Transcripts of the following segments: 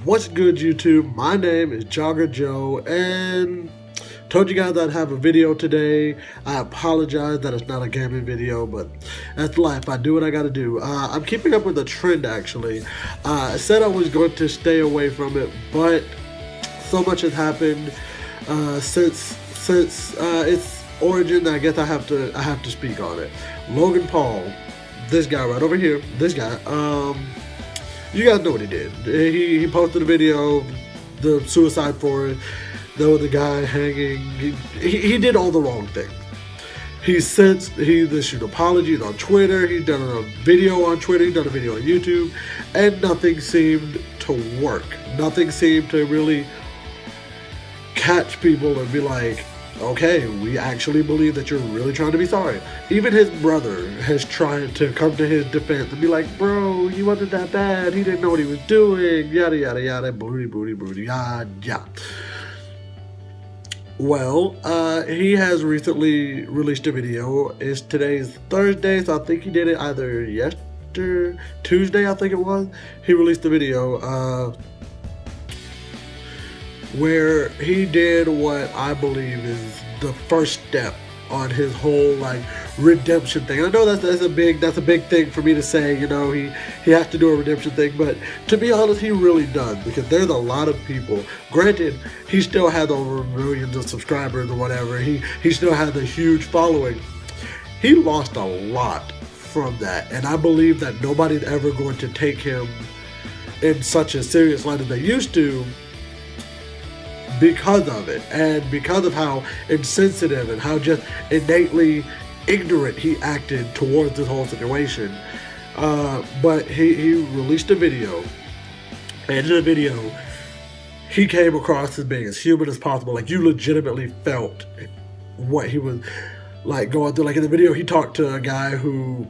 What's good, YouTube? My name is Jogger Joe, and told you guys I'd have a video today. I apologize that it's not a gaming video, but that's life. I do what I gotta do. I'm keeping up with the trend, actually. I said I was going to stay away from it, but so much has happened since its origin. I guess I have to speak on it. Logan Paul, this guy right over here, this guy. You guys know what he did. He posted a video, the suicide forest. There was the guy hanging. He did all the wrong things. He's issued apologies on Twitter. He's done a video on Twitter. He's done a video on YouTube, and nothing seemed to work. Nothing seemed to really catch people and be like, okay, we actually believe that you're really trying to be sorry. Even his brother has tried to come to his defense and be like, bro, he wasn't that bad. He didn't know what he was doing. Yada, yada, yada. Booty, yada. Well, he has recently released a video. Today's Thursday, so I think he did it either Tuesday, I think it was. He released a video, where he did what I believe is the first step on his whole redemption thing. I know that's a big thing for me to say. You know, he has to do a redemption thing, but to be honest, he really does, because there's a lot of people. Granted, he still has over millions of subscribers or whatever. He still has a huge following. He lost a lot from that, and I believe that nobody's ever going to take him in such a serious light as they used to, because of it, and because of how insensitive and how just innately ignorant he acted towards this whole situation. But he released a video, and in the video, he came across as being as human as possible. Like, you legitimately felt what he was going through. Like, in the video, he talked to a guy who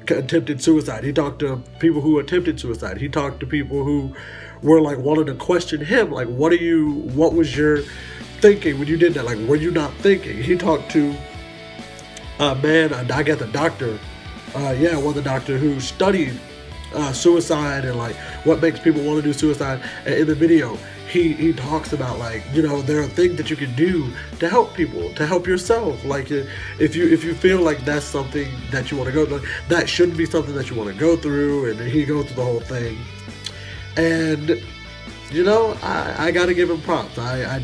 attempted suicide. He talked to people who attempted suicide. He talked to people who were wanting to question him, what was your thinking when you did that? Were you not thinking? He talked to a man, I guess a doctor, it was a doctor who studied suicide and what makes people want to do suicide. And in the video, he talks about there are things that you can do to help people, to help yourself. If you feel like that's something that you want to go through, that shouldn't be something that you want to go through. And he goes through the whole thing. And, I got to give him props. I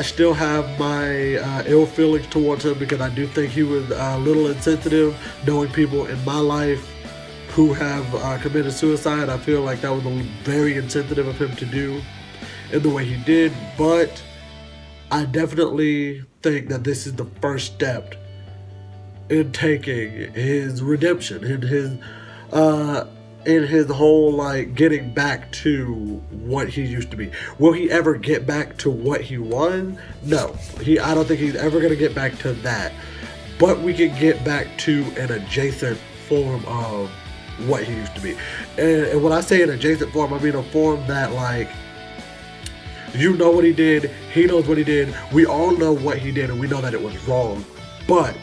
still have my ill feelings towards him, because I do think he was a little insensitive, knowing people in my life who have committed suicide. I feel like that was very insensitive of him to do in the way he did. But I definitely think that this is the first step in taking his redemption, in his whole getting back to what he used to be. Will he ever get back to what he was? No. I don't think he's ever going to get back to that. But we can get back to an adjacent form of what he used to be. And when I say an adjacent form, I mean a form that you know what he did, he knows what he did, we all know what he did, and we know that it was wrong. But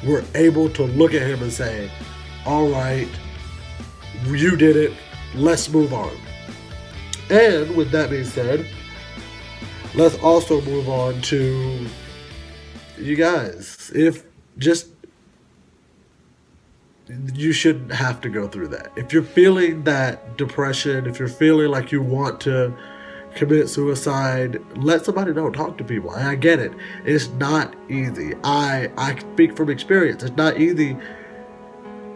we're able to look at him and say, all right, you did it, let's move on. And with that being said, let's also move on to you guys. You shouldn't have to go through that. If you're feeling that depression, if you're feeling like you want to commit suicide, let somebody know. Talk to people. I get it. It's not easy. I speak from experience. It's not easy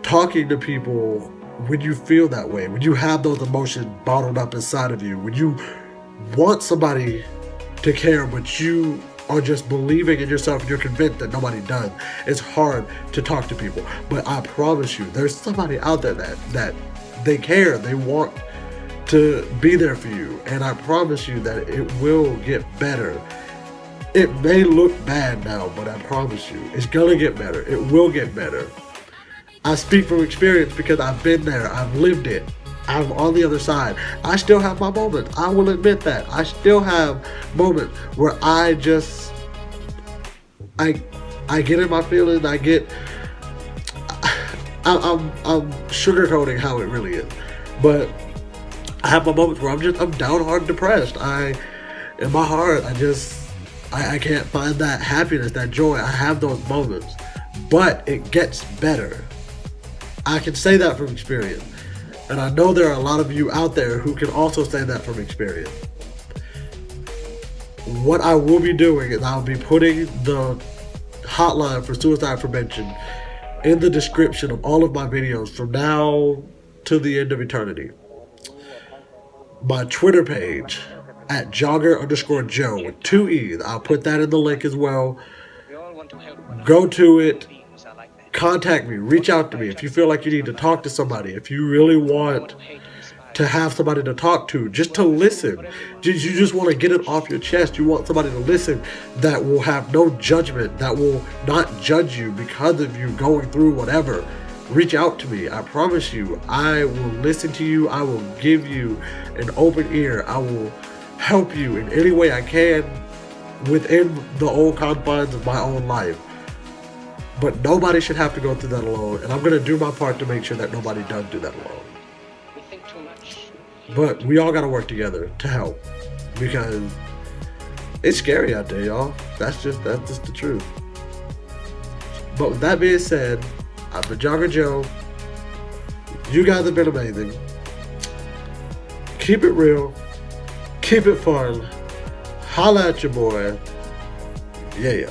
talking to people when you feel that way, when you have those emotions bottled up inside of you, when you want somebody to care, but you are just believing in yourself and you're convinced that nobody does. It's hard to talk to people. But I promise you, there's somebody out there that they care, they want to be there for you. And I promise you that it will get better. It may look bad now, but I promise you, it's gonna get better. It will get better. I speak from experience because I've been there. I've lived it. I'm on the other side. I still have my moments. I will admit that. I still have moments where I get in my feelings. I'm sugarcoating how it really is. But I have my moments where I'm downhearted depressed. In my heart, I can't find that happiness, that joy. I have those moments, but it gets better. I can say that from experience. And I know there are a lot of you out there who can also say that from experience. What I will be doing is I'll be putting the hotline for suicide prevention in the description of all of my videos from now to the end of eternity. My Twitter page at jogger_Joe with 2 E's. I'll put that in the link as well. Go to it. Contact me. Reach out to me if you feel like you need to talk to somebody. If you really want to have somebody to talk to, just to listen. You just want to get it off your chest. You want somebody to listen that will have no judgment, that will not judge you because of you going through whatever. Reach out to me. I promise you, I will listen to you. I will give you an open ear. I will help you in any way I can within the old confines of my own life. But nobody should have to go through that alone, and I'm going to do my part to make sure that nobody does do that alone. But we all got to work together to help, because it's scary out there, y'all. That's just the truth. But with that being said, I've been Jogger Joe. You guys have been amazing. Keep it real. Keep it fun. Holla at your boy. Yeah.